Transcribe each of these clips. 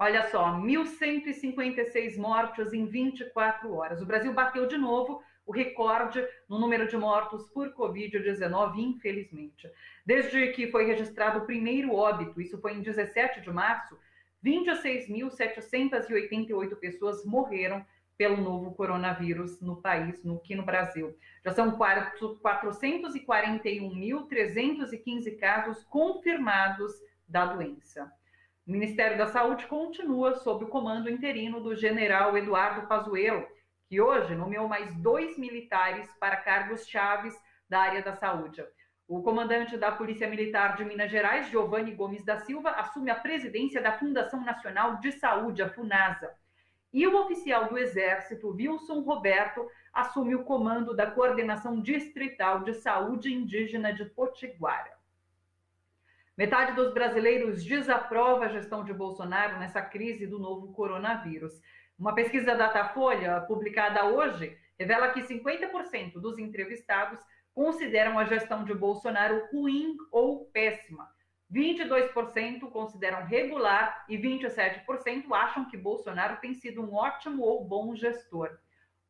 Olha só, 1.156 mortes em 24 horas. O Brasil bateu de novo o recorde no número de mortos por Covid-19, infelizmente. Desde que foi registrado o primeiro óbito, isso foi em 17 de março, 26.788 pessoas morreram pelo novo coronavírus no país, aqui no Brasil. Já são 441.315 casos confirmados da doença. O Ministério da Saúde continua sob o comando interino do general Eduardo Pazuello, que hoje nomeou mais 2 militares para cargos chaves da área da saúde. O comandante da Polícia Militar de Minas Gerais, Giovanni Gomes da Silva, assume a presidência da Fundação Nacional de Saúde, a FUNASA. E o oficial do Exército, Wilson Roberto, assume o comando da Coordenação Distrital de Saúde Indígena de Potiguara. Metade dos brasileiros desaprova a gestão de Bolsonaro nessa crise do novo coronavírus. Uma pesquisa Datafolha, publicada hoje, revela que 50% dos entrevistados consideram a gestão de Bolsonaro ruim ou péssima. 22% consideram regular e 27% acham que Bolsonaro tem sido um ótimo ou bom gestor.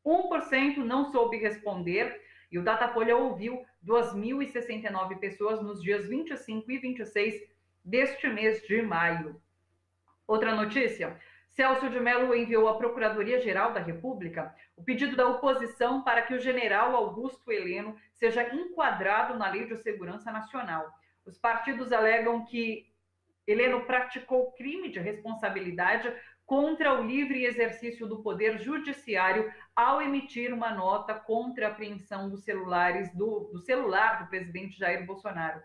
1% não soube responder e o Datafolha ouviu 2.069 pessoas nos dias 25 e 26 deste mês de maio. Outra notícia: Celso de Mello enviou à Procuradoria-Geral da República o pedido da oposição para que o general Augusto Heleno seja enquadrado na Lei de Segurança Nacional. Os partidos alegam que Heleno praticou crime de responsabilidade contra o livre exercício do poder judiciário ao emitir uma nota contra a apreensão dos celulares do celular do presidente Jair Bolsonaro.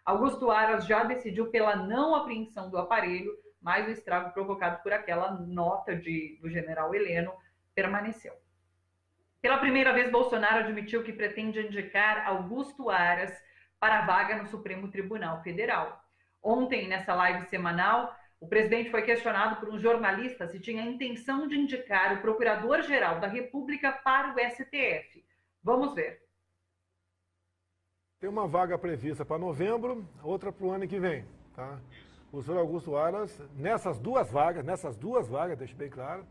Augusto Aras já decidiu pela não apreensão do aparelho, mas o estrago provocado por aquela nota do general Heleno permaneceu. Pela primeira vez, Bolsonaro admitiu que pretende indicar Augusto Aras para a vaga no Supremo Tribunal Federal. Ontem, nessa live semanal, o presidente foi questionado por um jornalista se tinha a intenção de indicar o Procurador-Geral da República para o STF. Vamos ver. Tem uma vaga prevista para novembro, outra para o ano que vem. Tá? O senhor Augusto Aras, nessas duas vagas, deixe bem claro,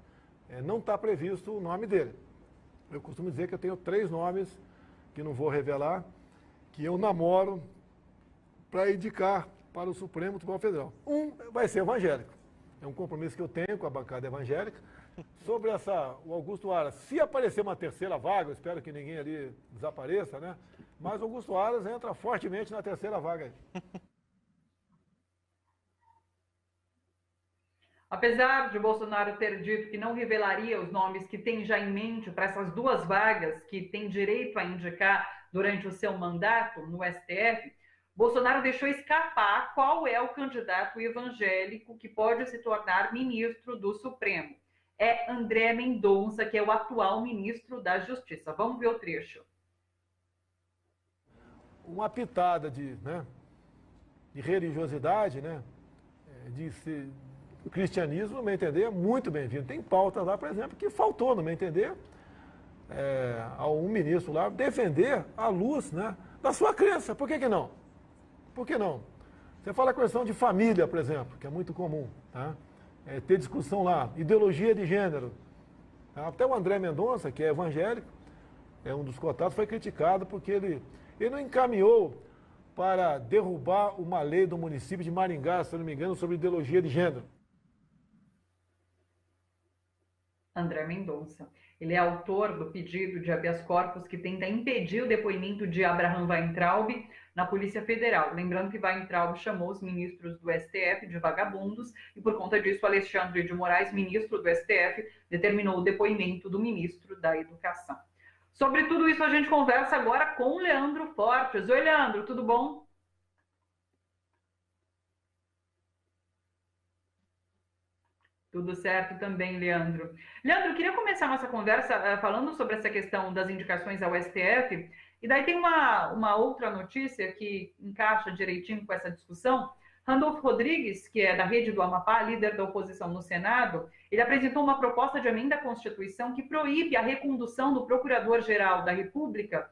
não está previsto o nome dele. Eu costumo dizer que eu tenho 3 nomes, que não vou revelar, que eu namoro para indicar para o Supremo Tribunal Federal. Um vai ser evangélico. É um compromisso que eu tenho com a bancada evangélica. Sobre o Augusto Aras, se aparecer uma terceira vaga, eu espero que ninguém ali desapareça, né? Mas o Augusto Aras entra fortemente na terceira vaga aí. Apesar de Bolsonaro ter dito que não revelaria os nomes que tem já em mente para essas 2 vagas que tem direito a indicar durante o seu mandato no STF, Bolsonaro deixou escapar qual é o candidato evangélico que pode se tornar ministro do Supremo. É André Mendonça, que é o atual ministro da Justiça. Vamos ver o trecho. Uma pitada de religiosidade, né? De cristianismo, no meu entender, é muito bem-vindo. Tem pautas lá, por exemplo, que faltou, no meu entender, a um ministro lá defender a luz, né, da sua crença. Por que não? Por que não? Você fala a questão de família, por exemplo, que é muito comum, tá? Ter discussão lá, ideologia de gênero. Tá? Até o André Mendonça, que é evangélico, é um dos cotados, foi criticado porque ele não encaminhou para derrubar uma lei do município de Maringá, se não me engano, sobre ideologia de gênero. André Mendonça. Ele é autor do pedido de habeas corpus que tenta impedir o depoimento de Abraham Weintraub na Polícia Federal. Lembrando que Weintraub chamou os ministros do STF de vagabundos e, por conta disso, Alexandre de Moraes, ministro do STF, determinou o depoimento do ministro da Educação. Sobre tudo isso, a gente conversa agora com o Leandro Fortes. Oi, Leandro, tudo bom? Tudo certo também, Leandro. Leandro, eu queria começar nossa conversa falando sobre essa questão das indicações ao STF, e daí tem uma outra notícia que encaixa direitinho com essa discussão. Randolfo Rodrigues, que é da Rede do Amapá, líder da oposição no Senado, ele apresentou uma proposta de emenda à Constituição que proíbe a recondução do Procurador-Geral da República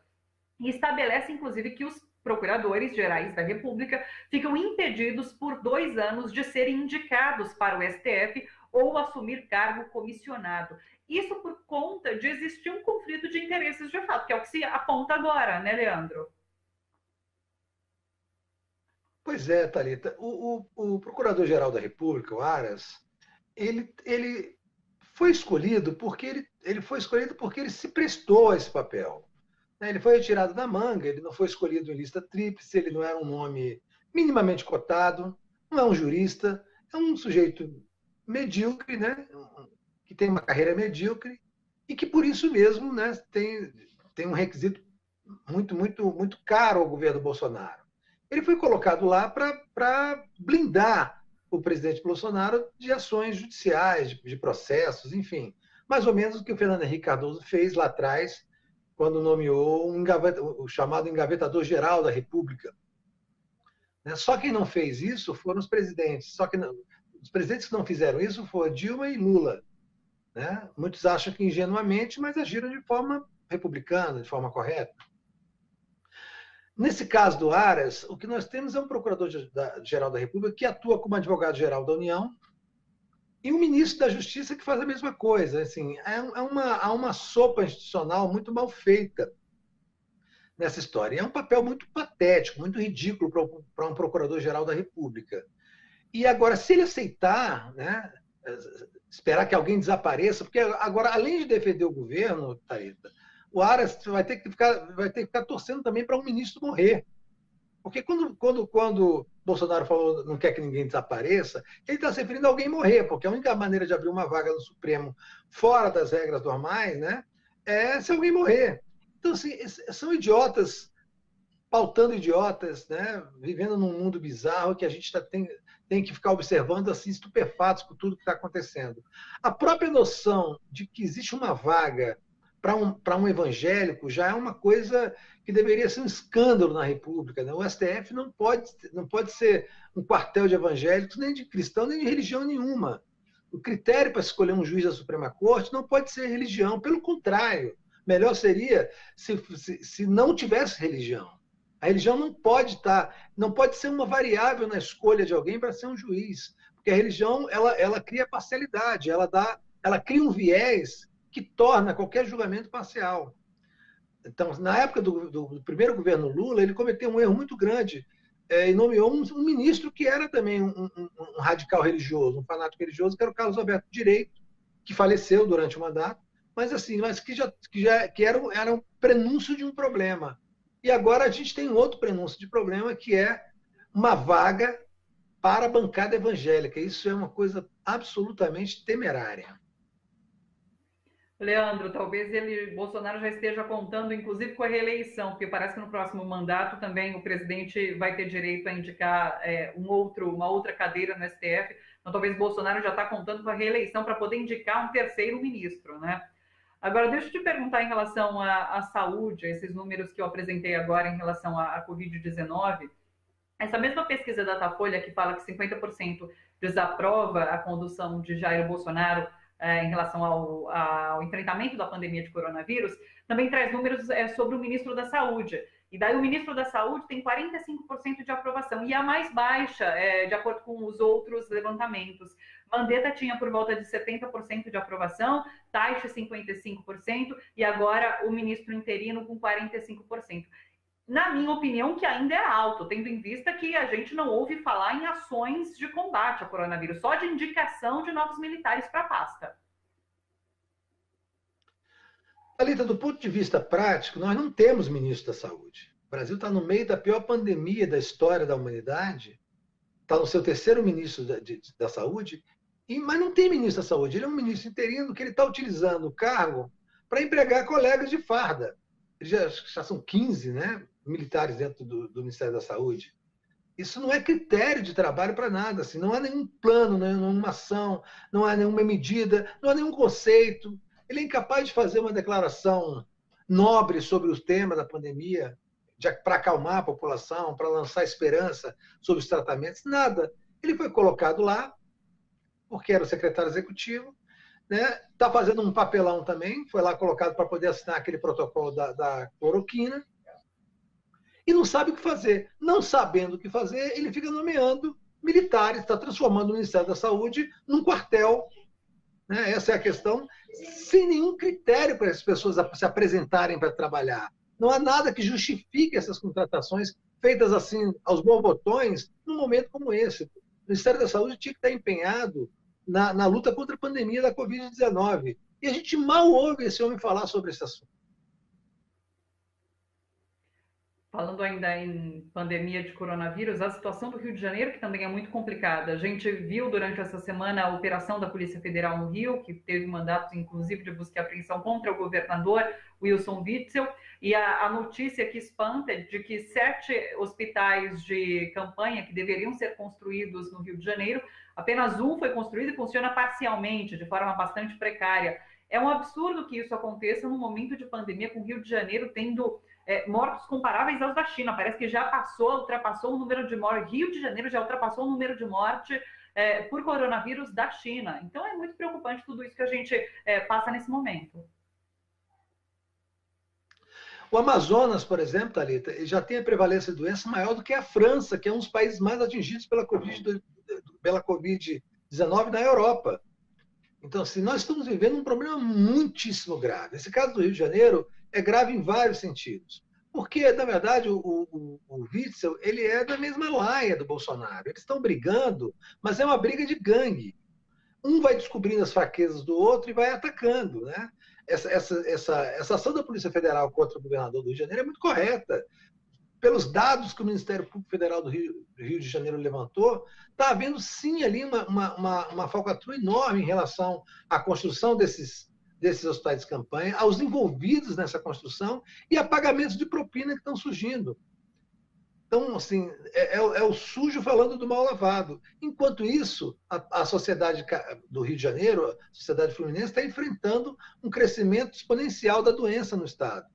e estabelece, inclusive, que os procuradores gerais da República ficam impedidos por 2 anos de serem indicados para o STF ou assumir cargo comissionado. Isso por conta de existir um conflito de interesses de fato, que é o que se aponta agora, né, Leandro? Pois é, Thalita. O Procurador-Geral da República, o Aras, ele foi escolhido porque ele foi escolhido porque ele se prestou a esse papel. Né? Ele foi retirado da manga, ele não foi escolhido em lista tríplice, ele não era um nome minimamente cotado, não é um jurista, é um sujeito medíocre, né? Que tem uma carreira medíocre e que por isso mesmo, né, tem um requisito muito caro ao governo Bolsonaro. Ele foi colocado lá para blindar o presidente Bolsonaro de ações judiciais, de processos, enfim. Mais ou menos o que o Fernando Henrique Cardoso fez lá atrás, quando nomeou o chamado engavetador-geral da República. Só quem não fez isso foram os presidentes. Os presidentes que não fizeram isso foram Dilma e Lula. Né? Muitos acham que ingenuamente, mas agiram de forma republicana, de forma correta. Nesse caso do Aras, o que nós temos é um procurador-geral da República que atua como advogado-geral da União e um ministro da Justiça que faz a mesma coisa. Assim, há uma sopa institucional muito mal feita nessa história. É um papel muito patético, muito ridículo para um procurador-geral da República. E agora, se ele aceitar, né, esperar que alguém desapareça, porque agora, além de defender o governo, Thalita, o Aras vai ter que ficar torcendo também para um ministro morrer. Porque quando Bolsonaro falou não quer que ninguém desapareça, ele está se referindo a alguém morrer, porque a única maneira de abrir uma vaga no Supremo fora das regras normais, né, é se alguém morrer. Então, assim, são idiotas pautando idiotas, né, vivendo num mundo bizarro que a gente tem que ficar observando assim, estupefatos por tudo que está acontecendo. A própria noção de que existe uma vaga para um evangélico já é uma coisa que deveria ser um escândalo na República. Né? O STF não pode ser um quartel de evangélicos, nem de cristão, nem de religião nenhuma. O critério para escolher um juiz da Suprema Corte não pode ser religião, pelo contrário. Melhor seria se não tivesse religião. A religião não pode ser uma variável na escolha de alguém para ser um juiz, porque a religião ela cria parcialidade, ela cria um viés que torna qualquer julgamento parcial. Então, na época do primeiro governo Lula, ele cometeu um erro muito grande e nomeou um ministro que era também um radical religioso, um fanático religioso, que era o Carlos Alberto Direito, que faleceu durante o mandato, mas que era um prenúncio de um problema. E agora a gente tem um outro prenúncio de problema, que é uma vaga para a bancada evangélica. Isso é uma coisa absolutamente temerária. Leandro, talvez Bolsonaro já esteja contando, inclusive, com a reeleição, porque parece que no próximo mandato também o presidente vai ter direito a indicar uma outra cadeira no STF. Então, talvez Bolsonaro já está contando com a reeleição para poder indicar um terceiro ministro, né? Agora, deixa eu te perguntar em relação à saúde, esses números que eu apresentei agora em relação à Covid-19. Essa mesma pesquisa da Datafolha, que fala que 50% desaprova a condução de Jair Bolsonaro em relação ao enfrentamento da pandemia de coronavírus, também traz números sobre o ministro da Saúde. E daí o ministro da Saúde tem 45% de aprovação, e a mais baixa, de acordo com os outros levantamentos. Mandetta tinha por volta de 70% de aprovação, Taixe 55%, e agora o ministro interino com 45%. Na minha opinião, que ainda é alto, tendo em vista que a gente não ouve falar em ações de combate ao coronavírus, só de indicação de novos militares para a pasta. Thalita, do ponto de vista prático, nós não temos ministro da Saúde. O Brasil está no meio da pior pandemia da história da humanidade, está no seu terceiro ministro da Saúde, mas não tem ministro da Saúde. Ele é um ministro interino que ele está utilizando o cargo para empregar colegas de farda. Já são 15, né, militares dentro do Ministério da Saúde. Isso não é critério de trabalho para nada. Assim, não há nenhum plano, nenhuma ação, não há nenhuma medida, não há nenhum conceito. Ele é incapaz de fazer uma declaração nobre sobre o tema da pandemia, para acalmar a população, para lançar esperança sobre os tratamentos, nada. Ele foi colocado lá, porque era o secretário executivo, está fazendo um papelão também, foi lá colocado para poder assinar aquele protocolo da cloroquina, e não sabe o que fazer. Não sabendo o que fazer, ele fica nomeando militares, está transformando o Ministério da Saúde num quartel né? Essa é a questão, sem nenhum critério para as pessoas se apresentarem para trabalhar. Não há nada que justifique essas contratações feitas assim, aos borbotões, num momento como esse. O Ministério da Saúde tinha que estar empenhado na luta contra a pandemia da Covid-19. E a gente mal ouve esse homem falar sobre esse assunto. Falando ainda em pandemia de coronavírus, a situação do Rio de Janeiro, que também é muito complicada. A gente viu durante essa semana a operação da Polícia Federal no Rio, que teve mandatos, inclusive, de busca e apreensão contra o governador Wilson Witzel, e a notícia que espanta é de que 7 hospitais de campanha que deveriam ser construídos no Rio de Janeiro, apenas um foi construído e funciona parcialmente, de forma bastante precária. É um absurdo que isso aconteça num momento de pandemia, com o Rio de Janeiro tendo mortos comparáveis aos da China. Parece que já ultrapassou o número de mortes. Rio de Janeiro já ultrapassou o número de mortes por coronavírus da China. Então é muito preocupante tudo isso que a gente passa nesse momento. O Amazonas, por exemplo, Thalita, já tem a prevalência de doença maior do que a França, que é um dos países mais atingidos pela Covid-19 na Europa. Então, assim, nós estamos vivendo um problema muitíssimo grave. Esse caso do Rio de Janeiro é grave em vários sentidos. Porque, na verdade, o Witzel, ele é da mesma laia do Bolsonaro. Eles estão brigando, mas é uma briga de gangue. Um vai descobrindo as fraquezas do outro e vai atacando, né? Essa ação da Polícia Federal contra o governador do Rio de Janeiro é muito correta. Pelos dados que o Ministério Público Federal do Rio de Janeiro levantou, está havendo sim ali uma falcatrua enorme em relação à construção desses hospitais de campanha, aos envolvidos nessa construção e a pagamentos de propina que estão surgindo. Então, assim, é o sujo falando do mal lavado. Enquanto isso, a sociedade do Rio de Janeiro, a sociedade fluminense, está enfrentando um crescimento exponencial da doença no Estado.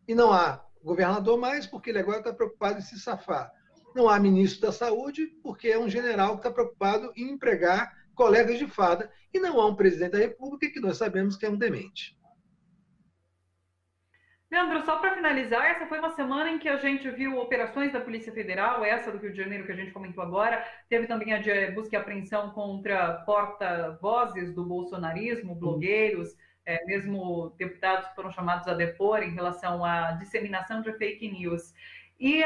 E não há governador mais, porque ele agora está preocupado em se safar. Não há ministro da Saúde, porque é um general que está preocupado em empregar colegas de farda. E não há um presidente da República, que nós sabemos que é um demente. Leandro, só para finalizar, essa foi uma semana em que a gente viu operações da Polícia Federal, essa do Rio de Janeiro que a gente comentou agora, teve também a de busca e apreensão contra porta-vozes do bolsonarismo, blogueiros, mesmo deputados que foram chamados a depor em relação à disseminação de fake news. E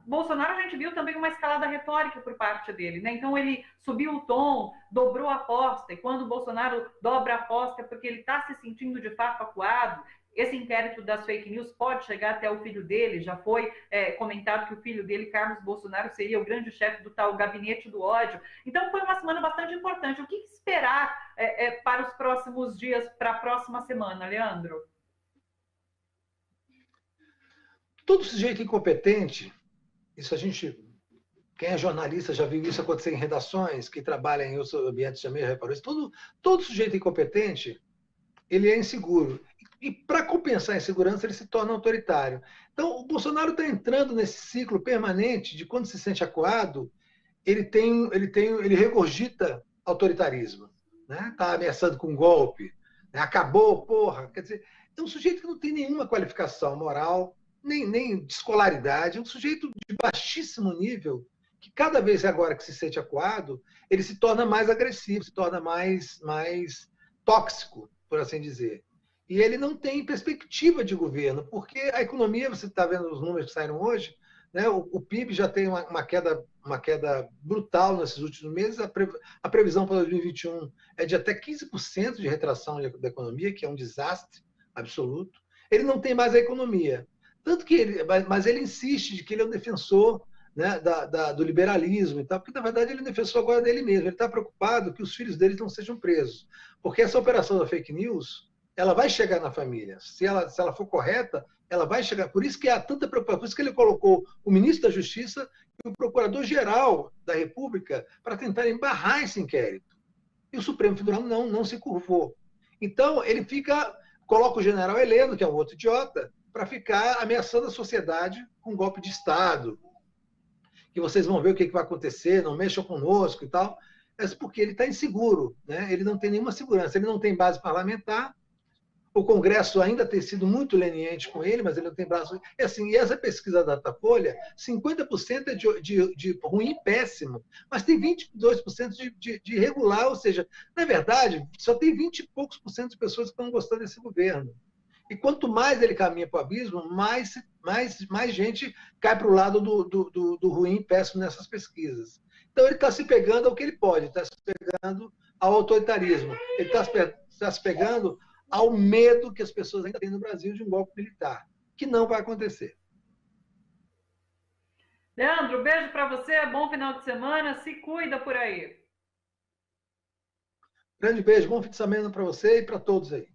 Bolsonaro, a gente viu também uma escalada retórica por parte dele, né? Então ele subiu o tom, dobrou a aposta, e quando o Bolsonaro dobra a aposta é porque ele está se sentindo de fato acuado. Esse inquérito das fake news pode chegar até o filho dele. Já foi comentado que o filho dele, Carlos Bolsonaro, seria o grande chefe do tal gabinete do ódio. Então foi uma semana bastante importante. O que esperar para os próximos dias, para a próxima semana, Leandro? Todo sujeito incompetente, isso a gente, quem é jornalista já viu isso acontecer em redações, quem trabalha em outros ambientes também já reparou isso. Todo sujeito incompetente, ele é inseguro. E para compensar a insegurança, ele se torna autoritário. Então, o Bolsonaro está entrando nesse ciclo permanente de quando se sente acuado, ele regurgita autoritarismo, né? Está ameaçando com golpe, né? Acabou, porra. Quer dizer, é um sujeito que não tem nenhuma qualificação moral, nem de escolaridade, é um sujeito de baixíssimo nível, que cada vez agora que se sente acuado, ele se torna mais agressivo, se torna mais tóxico, por assim dizer. E ele não tem perspectiva de governo, porque a economia, você está vendo os números que saíram hoje, né? O PIB já tem uma queda brutal nesses últimos meses, a previsão para 2021 é de até 15% de retração da economia, que é um desastre absoluto. Ele não tem mais a economia. Tanto que mas ele insiste de que ele é um defensor, né, do liberalismo e tal, porque na verdade ele é um defensor agora dele mesmo. Ele está preocupado que os filhos dele não sejam presos. Porque essa operação da fake news, ela vai chegar na família. Se ela for correta, ela vai chegar. Por isso que há tanta preocupação. Por isso que ele colocou o ministro da Justiça e o procurador-geral da República para tentar embarrar esse inquérito. E o Supremo Tribunal não se curvou. Então, ele coloca o general Heleno, que é um outro idiota, para ficar ameaçando a sociedade com um golpe de Estado. Que vocês vão ver o que vai acontecer, não mexam conosco e tal. É porque ele está inseguro, né? Ele não tem nenhuma segurança, ele não tem base parlamentar. o Congresso ainda ter sido muito leniente com ele, mas ele não tem braço. E, assim, e essa pesquisa da Datafolha, 50% é de ruim e péssimo, mas tem 22% de regular, ou seja, na verdade, só tem 20 e poucos por cento de pessoas que estão gostando desse governo. E quanto mais ele caminha para o abismo, mais gente cai para o lado do ruim e péssimo nessas pesquisas. Então, ele está se pegando ao que ele pode, está se pegando ao autoritarismo, ele está se pegando ao medo que as pessoas ainda têm no Brasil de um golpe militar, que não vai acontecer. Leandro, beijo para você, bom final de semana, se cuida por aí. Grande beijo, bom fim de semana para você e para todos aí.